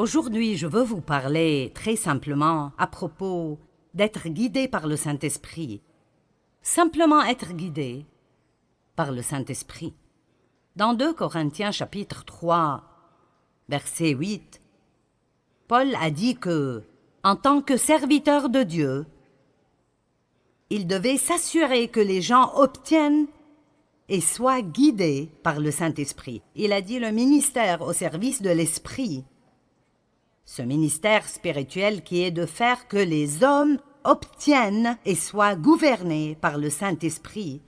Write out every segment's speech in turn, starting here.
Aujourd'hui, je veux vous parler très simplement à propos d'être guidé par le Saint-Esprit. Simplement être guidé par le Saint-Esprit. Dans 2 Corinthiens chapitre 3, verset 8, Paul a dit que, en tant que serviteur de Dieu, il devait s'assurer que les gens obtiennent et soient guidés par le Saint-Esprit. Il a dit le ministère au service de l'Esprit. Ce ministère spirituel qui est de faire que les hommes obtiennent et soient gouvernés par le Saint-Esprit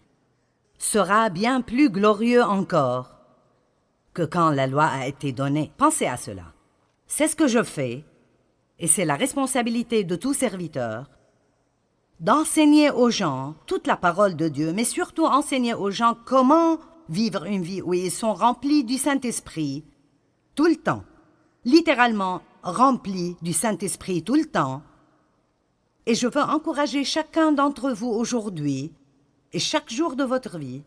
sera bien plus glorieux encore que quand la loi a été donnée. Pensez à cela. C'est ce que je fais, et c'est la responsabilité de tout serviteur, d'enseigner aux gens toute la parole de Dieu, mais surtout enseigner aux gens comment vivre une vie où ils sont remplis du Saint-Esprit tout le temps, littéralement remplis du Saint-Esprit tout le temps. Et je veux encourager chacun d'entre vous aujourd'hui et chaque jour de votre vie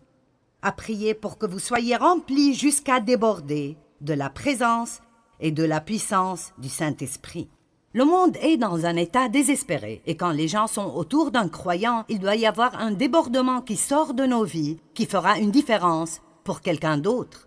à prier pour que vous soyez remplis jusqu'à déborder de la présence et de la puissance du Saint-Esprit. Le monde est dans un état désespéré et quand les gens sont autour d'un croyant, il doit y avoir un débordement qui sort de nos vies, qui fera une différence pour quelqu'un d'autre.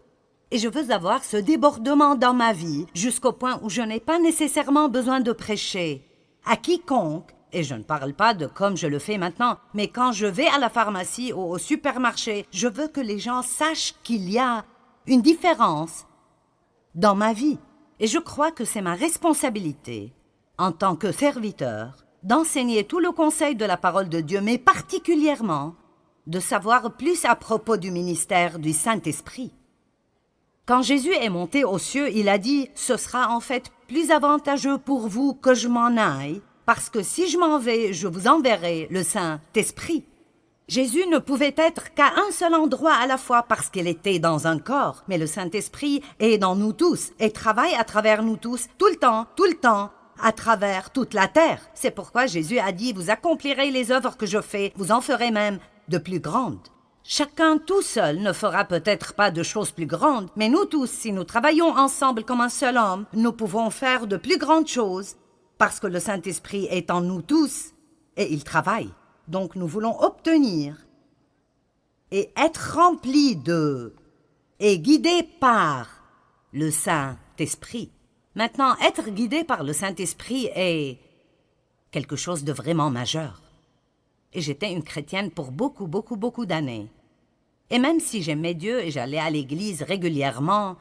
Et je veux avoir ce débordement dans ma vie jusqu'au point où je n'ai pas nécessairement besoin de prêcher à quiconque, et je ne parle pas de comme je le fais maintenant, mais quand je vais à la pharmacie ou au supermarché, je veux que les gens sachent qu'il y a une différence dans ma vie. Et je crois que c'est ma responsabilité, en tant que serviteur, d'enseigner tout le conseil de la parole de Dieu, mais particulièrement de savoir plus à propos du ministère du Saint-Esprit. Quand Jésus est monté aux cieux, il a dit « Ce sera en fait plus avantageux pour vous que je m'en aille, parce que si je m'en vais, je vous enverrai le Saint-Esprit. » Jésus ne pouvait être qu'à un seul endroit à la fois parce qu'il était dans un corps, mais le Saint-Esprit est dans nous tous et travaille à travers nous tous, tout le temps, à travers toute la terre. C'est pourquoi Jésus a dit « Vous accomplirez les œuvres que je fais, vous en ferez même de plus grandes. » Chacun tout seul ne fera peut-être pas de choses plus grandes, mais nous tous, si nous travaillons ensemble comme un seul homme, nous pouvons faire de plus grandes choses parce que le Saint-Esprit est en nous tous et il travaille. Donc nous voulons obtenir et être remplis de et guidés par le Saint-Esprit. Maintenant, être guidé par le Saint-Esprit est quelque chose de vraiment majeur. Et j'étais une chrétienne pour beaucoup d'années. Et même si j'aimais Dieu et j'allais à l'église régulièrement,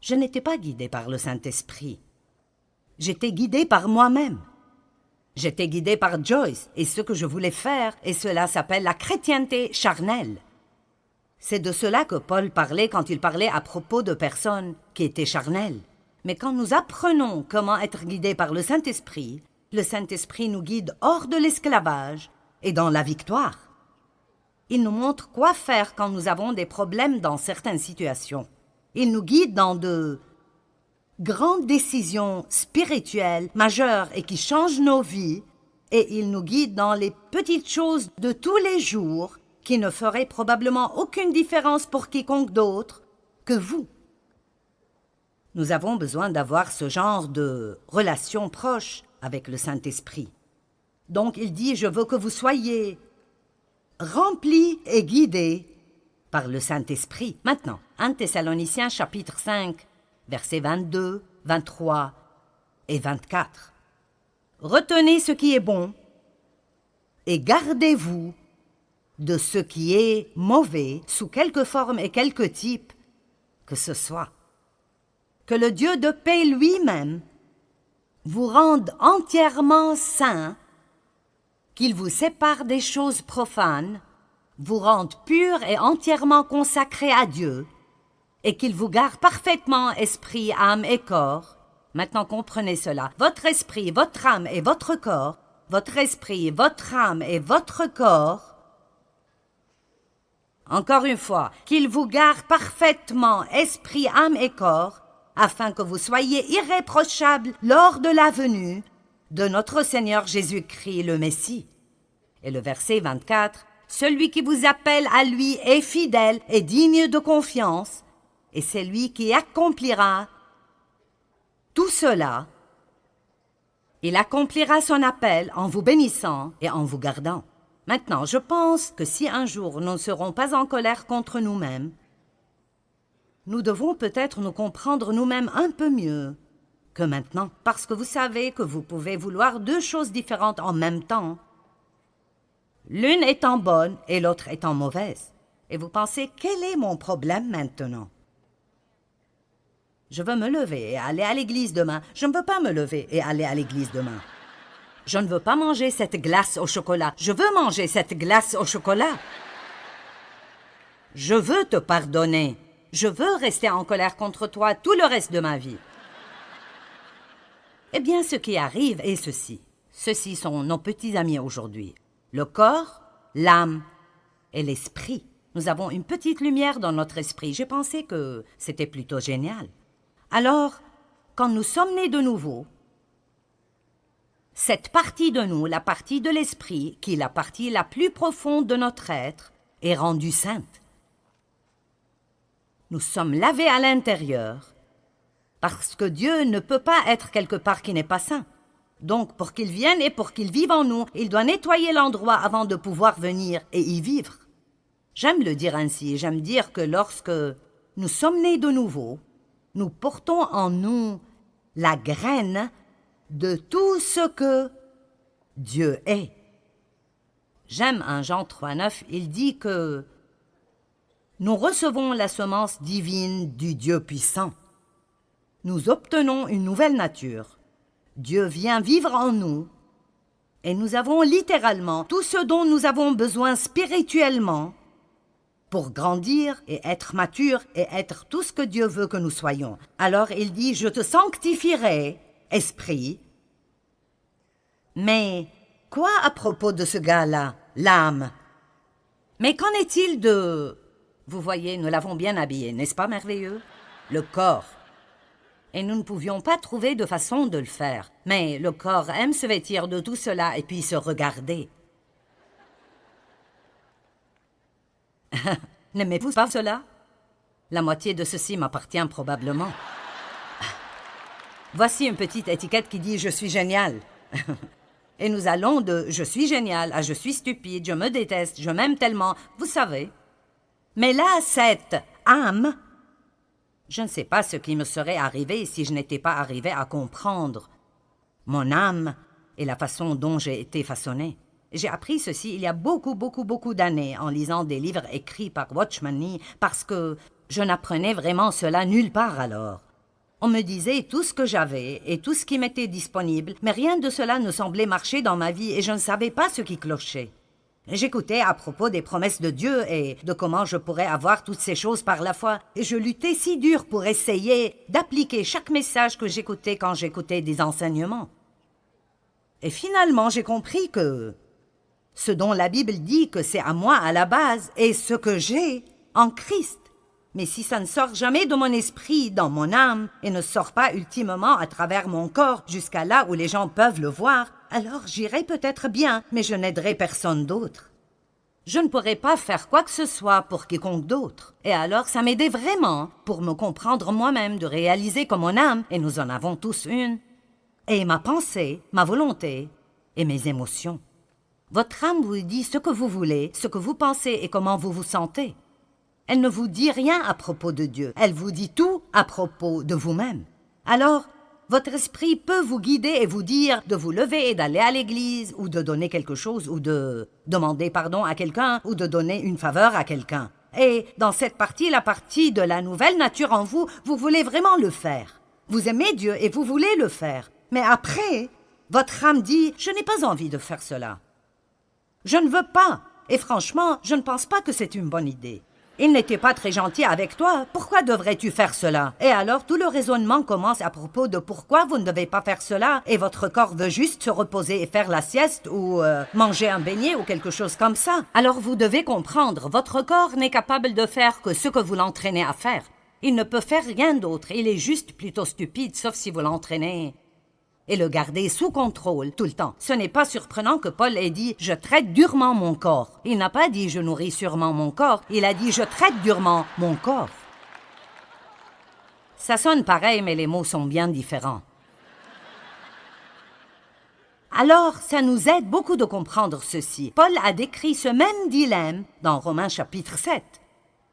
je n'étais pas guidée par le Saint-Esprit. J'étais guidée par moi-même. J'étais guidée par Joyce et ce que je voulais faire, et cela s'appelle la chrétienté charnelle. C'est de cela que Paul parlait quand il parlait à propos de personnes qui étaient charnelles. Mais quand nous apprenons comment être guidés par le Saint-Esprit nous guide hors de l'esclavage et dans la victoire. Il nous montre quoi faire quand nous avons des problèmes dans certaines situations. Il nous guide dans de grandes décisions spirituelles majeures et qui changent nos vies, et il nous guide dans les petites choses de tous les jours qui ne feraient probablement aucune différence pour quiconque d'autre que vous. Nous avons besoin d'avoir ce genre de relation proche avec le Saint-Esprit. Donc il dit « Je veux que vous soyez remplis et guidés par le Saint-Esprit. » Maintenant, 1 Thessaloniciens chapitre 5, versets 22, 23 et 24. « Retenez ce qui est bon et gardez-vous de ce qui est mauvais sous quelque forme et quelque type que ce soit. Que le Dieu de paix lui-même vous rende entièrement saints, qu'il vous sépare des choses profanes, vous rende purs et entièrement consacrés à Dieu, et qu'il vous garde parfaitement esprit, âme et corps. Maintenant comprenez cela. Votre esprit, votre âme et votre corps, votre esprit, votre âme et votre corps. Encore une fois, qu'il vous garde parfaitement esprit, âme et corps, afin que vous soyez irréprochables lors de la venue de notre Seigneur Jésus-Christ le Messie. Et le verset 24, « Celui qui vous appelle à lui est fidèle et digne de confiance, et c'est lui qui accomplira Tout cela, il accomplira son appel en vous bénissant et en vous gardant. Maintenant, je pense que si un jour nous ne serons pas en colère contre nous-mêmes, nous devons peut-être nous comprendre nous-mêmes un peu mieux que maintenant, parce que vous savez que vous pouvez vouloir deux choses différentes en même temps, l'une étant bonne et l'autre étant mauvaise. Et vous pensez, quel est mon problème maintenant? Je veux me lever et aller à l'église demain. Je ne veux pas me lever et aller à l'église demain. Je ne veux pas manger cette glace au chocolat. Je veux manger cette glace au chocolat. Je veux te pardonner. Je veux rester en colère contre toi tout le reste de ma vie. Eh bien, ce qui arrive est ceci. Ceux-ci sont nos petits amis aujourd'hui. Le corps, l'âme et l'esprit. Nous avons une petite lumière dans notre esprit. J'ai pensé que c'était plutôt génial. Alors, quand nous sommes nés de nouveau, cette partie de nous, la partie de l'esprit, qui est la partie la plus profonde de notre être, est rendue sainte. Nous sommes lavés à l'intérieur, parce que Dieu ne peut pas être quelque part qui n'est pas saint. Donc, pour qu'il vienne et pour qu'il vive en nous, il doit nettoyer l'endroit avant de pouvoir venir et y vivre. J'aime le dire ainsi, j'aime dire que lorsque nous sommes nés de nouveau, nous portons en nous la graine de tout ce que Dieu est. J'aime un Jean 3,9, il dit que nous recevons la semence divine du Dieu puissant. Nous obtenons une nouvelle nature. Dieu vient vivre en nous et nous avons littéralement tout ce dont nous avons besoin spirituellement pour grandir et être mature et être tout ce que Dieu veut que nous soyons. Alors il dit, je te sanctifierai, esprit. Mais quoi à propos de ce gars-là, l'âme? Mais qu'en est-il de... Vous voyez, nous l'avons bien habillé, n'est-ce pas merveilleux? Le corps. Et nous ne pouvions pas trouver de façon de le faire. Mais le corps aime se vêtir de tout cela et puis se regarder. N'aimez-vous pas cela? La moitié de ceci m'appartient probablement. Voici une petite étiquette qui dit « Je suis génial ». Et nous allons de « Je suis génial » à « Je suis stupide, je me déteste, je m'aime tellement », vous savez. Mais là, cette âme, je ne sais pas ce qui me serait arrivé si je n'étais pas arrivé à comprendre mon âme et la façon dont j'ai été façonné. J'ai appris ceci il y a beaucoup d'années en lisant des livres écrits par Watchman Nee parce que je n'apprenais vraiment cela nulle part alors. On me disait tout ce que j'avais et tout ce qui m'était disponible, mais rien de cela ne semblait marcher dans ma vie et je ne savais pas ce qui clochait. J'écoutais à propos des promesses de Dieu et de comment je pourrais avoir toutes ces choses par la foi, et je luttais si dur pour essayer d'appliquer chaque message que j'écoutais quand j'écoutais des enseignements. Et finalement, j'ai compris que ce dont la Bible dit que c'est à moi à la base est ce que j'ai en Christ. Mais si ça ne sort jamais de mon esprit, dans mon âme, et ne sort pas ultimement à travers mon corps jusqu'à là où les gens peuvent le voir, alors j'irai peut-être bien, mais je n'aiderai personne d'autre. Je ne pourrai pas faire quoi que ce soit pour quiconque d'autre. Et alors ça m'aidait vraiment pour me comprendre moi-même, de réaliser que mon âme, et nous en avons tous une, et ma pensée, ma volonté et mes émotions. Votre âme vous dit ce que vous voulez, ce que vous pensez et comment vous vous sentez. Elle ne vous dit rien à propos de Dieu, elle vous dit tout à propos de vous-même. Alors, votre esprit peut vous guider et vous dire de vous lever et d'aller à l'église, ou de donner quelque chose, ou de demander pardon à quelqu'un, ou de donner une faveur à quelqu'un. Et dans cette partie, la partie de la nouvelle nature en vous, vous voulez vraiment le faire. Vous aimez Dieu et vous voulez le faire. Mais après, votre âme dit « Je n'ai pas envie de faire cela. Je ne veux pas. Et franchement, je ne pense pas que c'est une bonne idée. Il n'était pas très gentil avec toi. Pourquoi devrais-tu faire cela? » Et alors, tout le raisonnement commence à propos de pourquoi vous ne devez pas faire cela et votre corps veut juste se reposer et faire la sieste ou manger un beignet ou quelque chose comme ça. Alors, vous devez comprendre, votre corps n'est capable de faire que ce que vous l'entraînez à faire. Il ne peut faire rien d'autre. Il est juste plutôt stupide, sauf si vous l'entraînez et le garder sous contrôle tout le temps. Ce n'est pas surprenant que Paul ait dit « Je traite durement mon corps ». Il n'a pas dit « Je nourris sûrement mon corps », il a dit « Je traite durement mon corps ». Ça sonne pareil, mais les mots sont bien différents. Alors, ça nous aide beaucoup de comprendre ceci. Paul a décrit ce même dilemme dans Romains chapitre 7.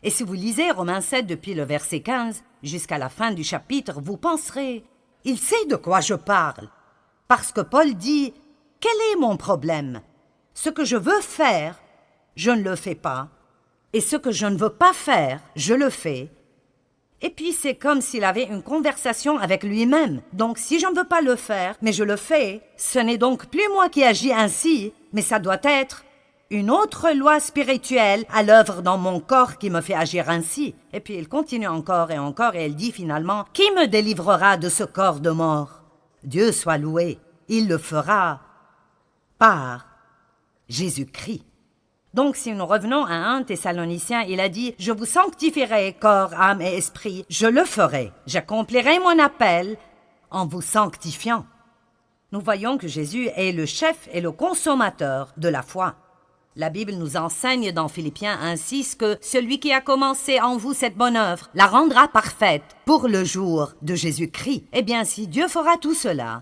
Et si vous lisez Romains 7 depuis le verset 15 jusqu'à la fin du chapitre, vous penserez « Il sait de quoi je parle ». Parce que Paul dit « Quel est mon problème? Ce que je veux faire, je ne le fais pas. Et ce que je ne veux pas faire, je le fais. » Et puis c'est comme s'il avait une conversation avec lui-même. Donc si je ne veux pas le faire, mais je le fais, ce n'est donc plus moi qui agis ainsi, mais ça doit être une autre loi spirituelle à l'œuvre dans mon corps qui me fait agir ainsi. Et puis il continue encore et elle dit finalement « Qui me délivrera de ce corps de mort? Dieu soit loué, il le fera par Jésus-Christ. » Donc, si nous revenons à 1 Thessaloniciens, il a dit « Je vous sanctifierai, corps, âme et esprit. Je le ferai. J'accomplirai mon appel en vous sanctifiant. » Nous voyons que Jésus est le chef et le consommateur de la foi. La Bible nous enseigne dans Philippiens 1,6 que celui qui a commencé en vous cette bonne œuvre la rendra parfaite pour le jour de Jésus-Christ. Eh bien, si Dieu fera tout cela,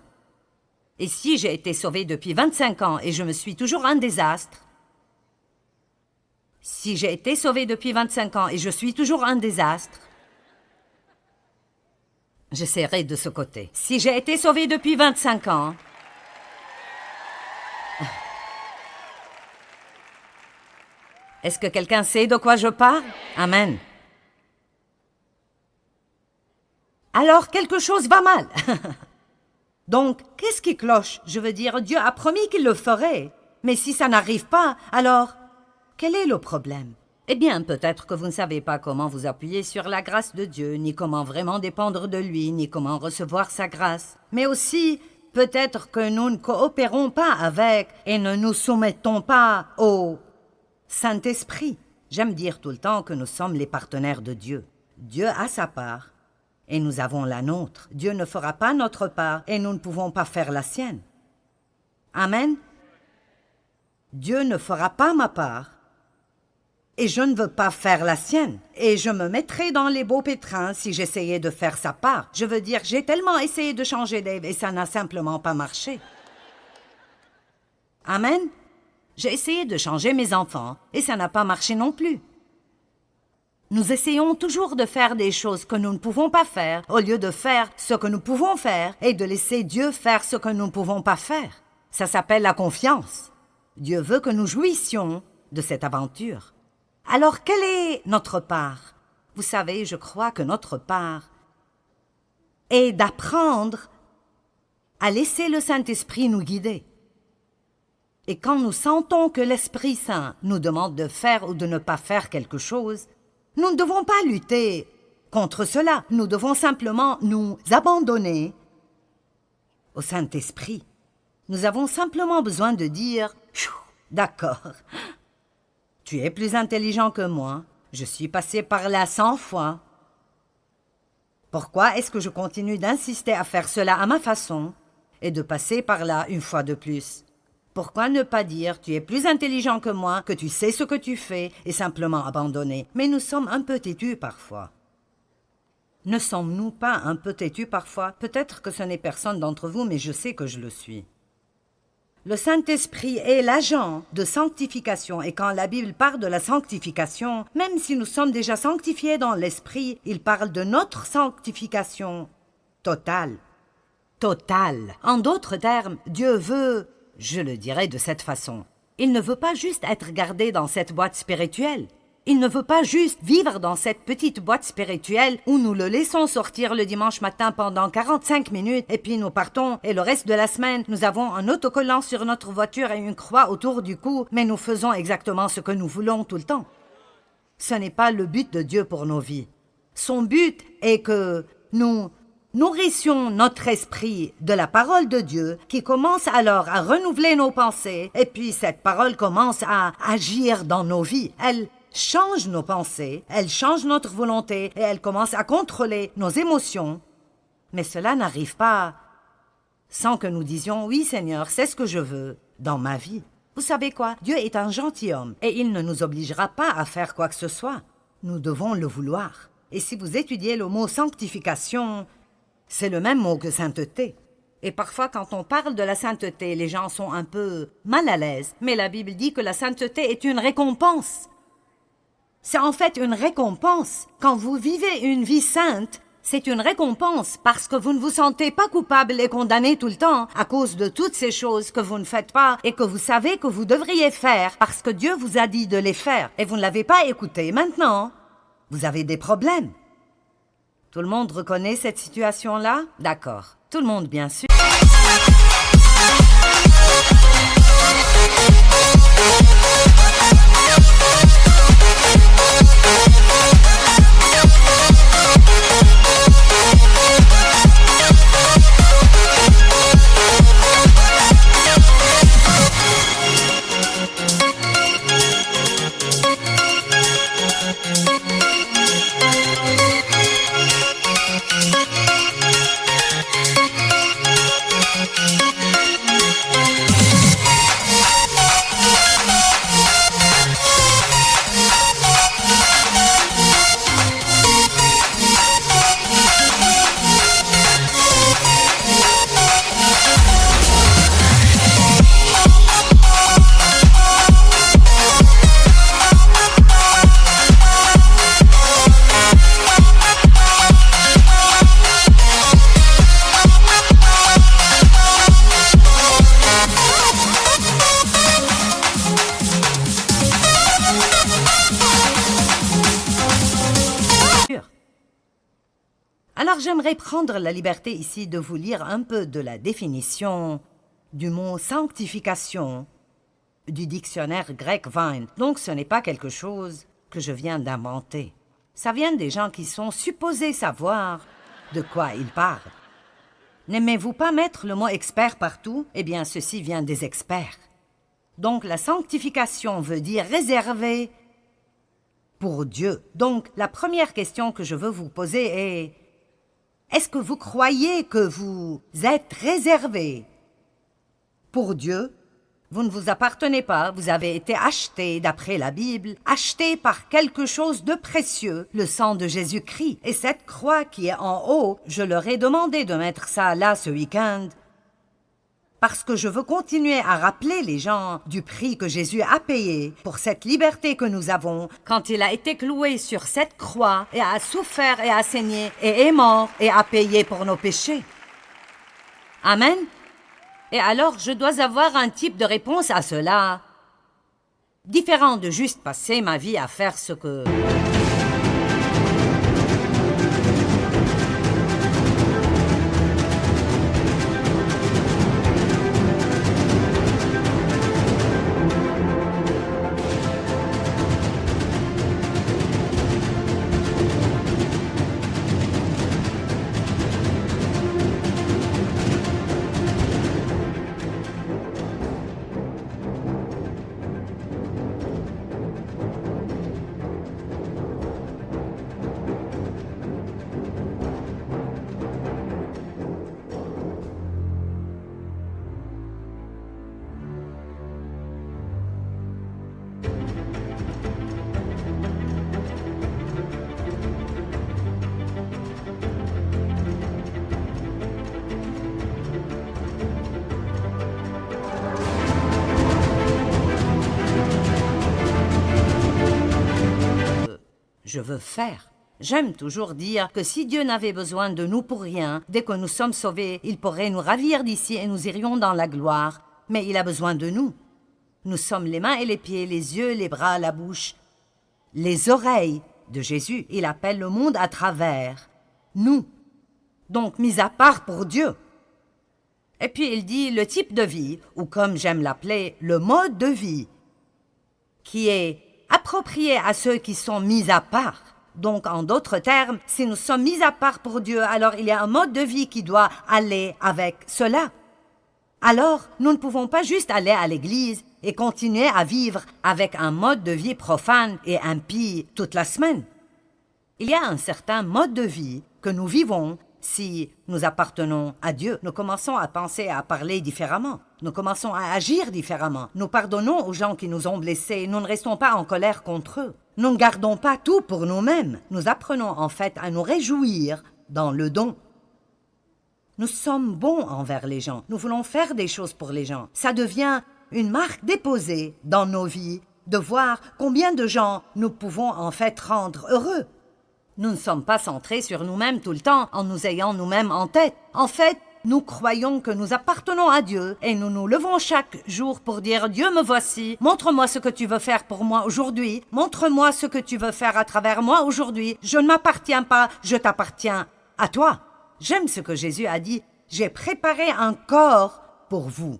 et si j'ai été sauvé depuis 25 ans et je me suis toujours un désastre, si j'ai été sauvé depuis 25 ans et je suis toujours un désastre, j'essaierai de ce côté. Si j'ai été sauvé depuis 25 ans, est-ce que quelqu'un sait de quoi je parle? Amen. Alors, quelque chose va mal. Donc, qu'est-ce qui cloche? Je veux dire, Dieu a promis qu'il le ferait. Mais si ça n'arrive pas, alors, quel est le problème? Eh bien, peut-être que vous ne savez pas comment vous appuyer sur la grâce de Dieu, ni comment vraiment dépendre de lui, ni comment recevoir sa grâce. Mais aussi, peut-être que nous ne coopérons pas avec et ne nous soumettons pas au Saint-Esprit. J'aime dire tout le temps que nous sommes les partenaires de Dieu. Dieu a sa part et nous avons la nôtre. Dieu ne fera pas notre part et nous ne pouvons pas faire la sienne. Amen. Dieu ne fera pas ma part et je ne veux pas faire la sienne. Et je me mettrais dans les beaux pétrins si j'essayais de faire sa part. Je veux dire, j'ai tellement essayé de changer Dave et ça n'a simplement pas marché. Amen. J'ai essayé de changer mes enfants et ça n'a pas marché non plus. Nous essayons toujours de faire des choses que nous ne pouvons pas faire au lieu de faire ce que nous pouvons faire et de laisser Dieu faire ce que nous ne pouvons pas faire. Ça s'appelle la confiance. Dieu veut que nous jouissions de cette aventure. Alors, quelle est notre part? Vous savez, je crois que notre part est d'apprendre à laisser le Saint-Esprit nous guider. Et quand nous sentons que l'Esprit Saint nous demande de faire ou de ne pas faire quelque chose, nous ne devons pas lutter contre cela. Nous devons simplement nous abandonner au Saint-Esprit. Nous avons simplement besoin de dire « D'accord, tu es plus intelligent que moi, je suis passé par là 100 fois. Pourquoi est-ce que je continue d'insister à faire cela à ma façon et de passer par là une fois de plus ? Pourquoi ne pas dire « Tu es plus intelligent que moi, que tu sais ce que tu fais » et simplement abandonner? Mais nous sommes un peu têtus parfois. Ne sommes-nous pas un peu têtus parfois? Peut-être que ce n'est personne d'entre vous, mais je sais que je le suis. Le Saint-Esprit est l'agent de sanctification et quand la Bible parle de la sanctification, même si nous sommes déjà sanctifiés dans l'Esprit, il parle de notre sanctification totale. Totale. En d'autres termes, Dieu veut, je le dirais de cette façon, il ne veut pas juste être gardé dans cette boîte spirituelle. Il ne veut pas juste vivre dans cette petite boîte spirituelle où nous le laissons sortir le dimanche matin pendant 45 minutes et puis nous partons et le reste de la semaine, nous avons un autocollant sur notre voiture et une croix autour du cou, mais nous faisons exactement ce que nous voulons tout le temps. Ce n'est pas le but de Dieu pour nos vies. Son but est que nous nourrissions notre esprit de la parole de Dieu qui commence alors à renouveler nos pensées et puis cette parole commence à agir dans nos vies. Elle change nos pensées, elle change notre volonté et elle commence à contrôler nos émotions. Mais cela n'arrive pas sans que nous disions « Oui Seigneur, c'est ce que je veux dans ma vie ». Vous savez quoi? Dieu est un gentilhomme et il ne nous obligera pas à faire quoi que ce soit. Nous devons le vouloir. Et si vous étudiez le mot sanctification, c'est le même mot que sainteté. Et parfois, quand on parle de la sainteté, les gens sont un peu mal à l'aise. Mais la Bible dit que la sainteté est une récompense. C'est en fait une récompense. Quand vous vivez une vie sainte, c'est une récompense parce que vous ne vous sentez pas coupable et condamné tout le temps à cause de toutes ces choses que vous ne faites pas et que vous savez que vous devriez faire parce que Dieu vous a dit de les faire et vous ne l'avez pas écouté. Maintenant, vous avez des problèmes. Tout le monde reconnaît cette situation-là? D'accord. Tout le monde, bien sûr. Alors j'aimerais prendre la liberté ici de vous lire un peu de la définition du mot sanctification du dictionnaire grec Vine. Donc ce n'est pas quelque chose que je viens d'inventer. Ça vient des gens qui sont supposés savoir de quoi ils parlent. N'aimez-vous pas mettre le mot expert partout? Eh bien ceci vient des experts. Donc la sanctification veut dire réservé pour Dieu. Donc la première question que je veux vous poser est: est-ce que vous croyez que vous êtes réservé pour Dieu? Vous ne vous appartenez pas, vous avez été acheté, d'après la Bible, acheté par quelque chose de précieux, le sang de Jésus-Christ. Et cette croix qui est en haut, je leur ai demandé de mettre ça là ce week-end, parce que je veux continuer à rappeler les gens du prix que Jésus a payé pour cette liberté que nous avons quand il a été cloué sur cette croix et a souffert et a saigné et est mort et a payé pour nos péchés. Amen. Et alors, je dois avoir un type de réponse à cela, différent de juste passer ma vie à faire ce que... Je veux faire. J'aime toujours dire que si Dieu n'avait besoin de nous pour rien, dès que nous sommes sauvés, il pourrait nous ravir d'ici et nous irions dans la gloire. Mais il a besoin de nous. Nous sommes les mains et les pieds, les yeux, les bras, la bouche, les oreilles de Jésus. Il appelle le monde à travers nous. Donc, mis à part pour Dieu. Et puis il dit le type de vie, ou comme j'aime l'appeler, le mode de vie, qui est approprié à ceux qui sont mis à part. Donc, en d'autres termes, si nous sommes mis à part pour Dieu, alors il y a un mode de vie qui doit aller avec cela. Alors, nous ne pouvons pas juste aller à l'église et continuer à vivre avec un mode de vie profane et impie toute la semaine. Il y a un certain mode de vie que nous vivons si nous appartenons à Dieu. Nous commençons à penser et à parler différemment. Nous commençons à agir différemment. Nous pardonnons aux gens qui nous ont blessés. Nous ne restons pas en colère contre eux. Nous ne gardons pas tout pour nous-mêmes. Nous apprenons en fait à nous réjouir dans le don. Nous sommes bons envers les gens. Nous voulons faire des choses pour les gens. Ça devient une marque déposée dans nos vies de voir combien de gens nous pouvons en fait rendre heureux. Nous ne sommes pas centrés sur nous-mêmes tout le temps en nous ayant nous-mêmes en tête. En fait, nous croyons que nous appartenons à Dieu et nous nous levons chaque jour pour dire « Dieu, me voici, montre-moi ce que tu veux faire pour moi aujourd'hui, montre-moi ce que tu veux faire à travers moi aujourd'hui, je ne m'appartiens pas, je t'appartiens à toi. » J'aime ce que Jésus a dit « J'ai préparé un corps pour vous. »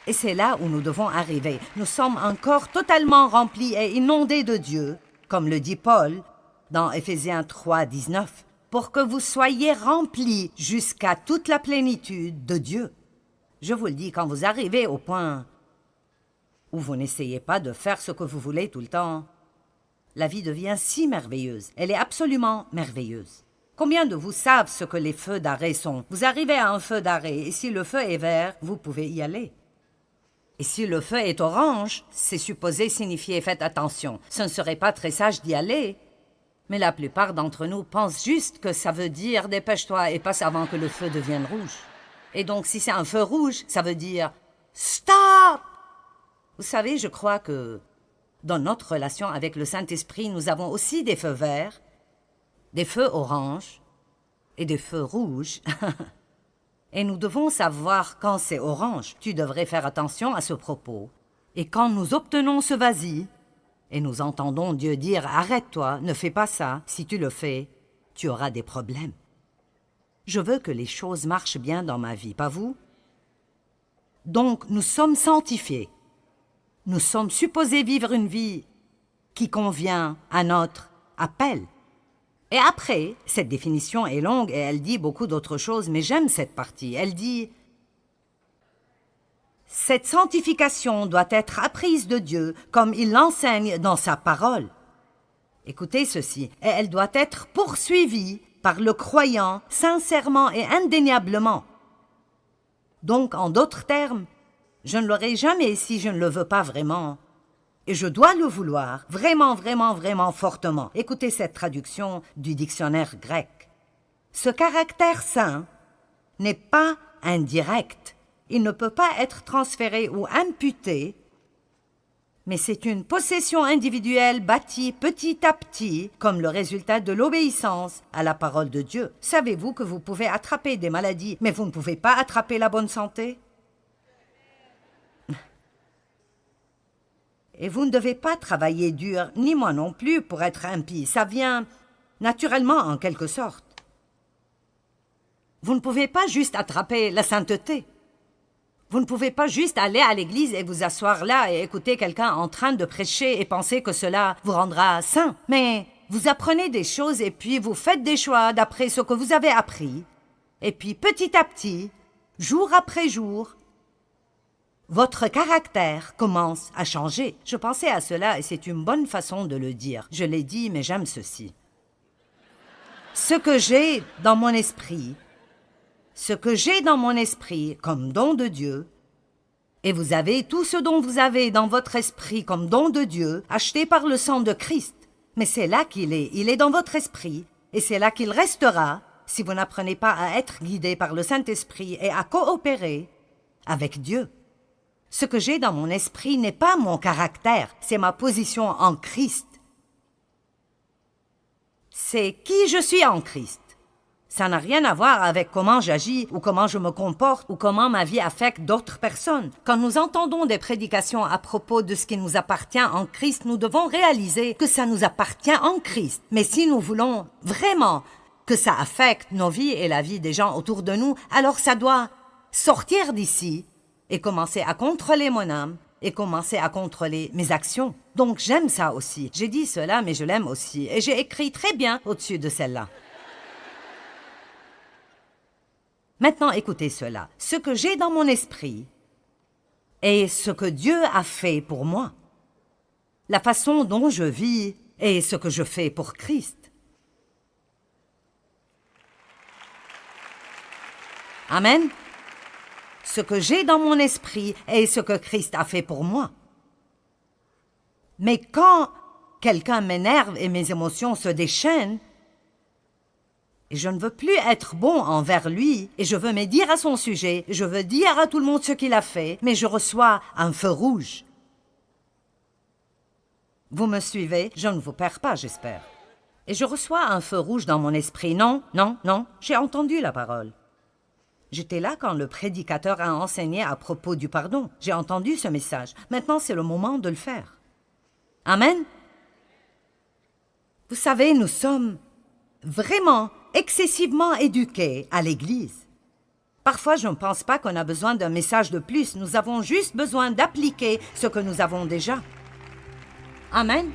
Et c'est là où nous devons arriver. Nous sommes un corps totalement rempli et inondé de Dieu, comme le dit Paul dans Éphésiens 3, 19, pour que vous soyez remplis jusqu'à toute la plénitude de Dieu. Je vous le dis, quand vous arrivez au point où vous n'essayez pas de faire ce que vous voulez tout le temps, la vie devient si merveilleuse. Elle est absolument merveilleuse. Combien de vous savent ce que les feux d'arrêt sont? Vous arrivez à un feu d'arrêt et si le feu est vert, vous pouvez y aller. Et si le feu est orange, c'est supposé signifier « faites attention ». Ce ne serait pas très sage d'y aller. Mais la plupart d'entre nous pensent juste que ça veut dire « dépêche-toi et passe avant que le feu devienne rouge ». Et donc si c'est un feu rouge, ça veut dire « stop ». Vous savez, je crois que dans notre relation avec le Saint-Esprit, nous avons aussi des feux verts, des feux oranges et des feux rouges. Et nous devons savoir quand c'est orange. Tu devrais faire attention à ce propos. Et quand nous obtenons ce vas-y, et nous entendons Dieu dire « Arrête-toi, ne fais pas ça. Si tu le fais, tu auras des problèmes. » Je veux que les choses marchent bien dans ma vie, pas vous? Donc, nous sommes sanctifiés. Nous sommes supposés vivre une vie qui convient à notre appel. Et après, cette définition est longue et elle dit beaucoup d'autres choses, mais j'aime cette partie. Elle dit « Cette sanctification doit être apprise de Dieu comme il l'enseigne dans sa parole. » Écoutez ceci. Et elle doit être poursuivie par le croyant sincèrement et indéniablement. Donc, en d'autres termes, je ne l'aurai jamais si je ne le veux pas vraiment. Et je dois le vouloir, vraiment, vraiment, vraiment fortement. Écoutez cette traduction du dictionnaire grec. Ce caractère saint n'est pas indirect. Il ne peut pas être transféré ou imputé, mais c'est une possession individuelle bâtie petit à petit comme le résultat de l'obéissance à la parole de Dieu. Savez-vous que vous pouvez attraper des maladies, mais vous ne pouvez pas attraper la bonne santé? Et vous ne devez pas travailler dur, ni moi non plus, pour être impie. Ça vient naturellement, en quelque sorte. Vous ne pouvez pas juste attraper la sainteté. Vous ne pouvez pas juste aller à l'église et vous asseoir là et écouter quelqu'un en train de prêcher et penser que cela vous rendra saint. Mais vous apprenez des choses et puis vous faites des choix d'après ce que vous avez appris. Et puis petit à petit, jour après jour, votre caractère commence à changer. Je pensais à cela et c'est une bonne façon de le dire. Je l'ai dit, mais j'aime ceci. Ce que j'ai dans mon esprit comme don de Dieu, et vous avez tout ce dont vous avez dans votre esprit comme don de Dieu, acheté par le sang de Christ. Mais c'est là qu'il est. Il est dans votre esprit, et c'est là qu'il restera si vous n'apprenez pas à être guidé par le Saint-Esprit et à coopérer avec Dieu. Ce que j'ai dans mon esprit n'est pas mon caractère, c'est ma position en Christ. C'est qui je suis en Christ. Ça n'a rien à voir avec comment j'agis ou comment je me comporte ou comment ma vie affecte d'autres personnes. Quand nous entendons des prédications à propos de ce qui nous appartient en Christ, nous devons réaliser que ça nous appartient en Christ. Mais si nous voulons vraiment que ça affecte nos vies et la vie des gens autour de nous, alors ça doit sortir d'ici et commencer à contrôler mon âme et commencer à contrôler mes actions. Donc j'aime ça aussi. J'ai dit cela, mais je l'aime aussi. Et j'ai écrit très bien au-dessus de celle-là. Maintenant, écoutez cela. Ce que j'ai dans mon esprit est ce que Dieu a fait pour moi. La façon dont je vis est ce que je fais pour Christ. Amen. Ce que j'ai dans mon esprit est ce que Christ a fait pour moi. Mais quand quelqu'un m'énerve et mes émotions se déchaînent, et je ne veux plus être bon envers lui, et je veux médire à son sujet, je veux dire à tout le monde ce qu'il a fait, mais je reçois un feu rouge. Vous me suivez? Je ne vous perds pas, j'espère. Et je reçois un feu rouge dans mon esprit. Non, non, non, j'ai entendu la parole. J'étais là quand le prédicateur a enseigné à propos du pardon. J'ai entendu ce message. Maintenant, c'est le moment de le faire. Amen. Vous savez, nous sommes vraiment excessivement éduqués à l'Église. Parfois, je ne pense pas qu'on a besoin d'un message de plus. Nous avons juste besoin d'appliquer ce que nous avons déjà. Amen.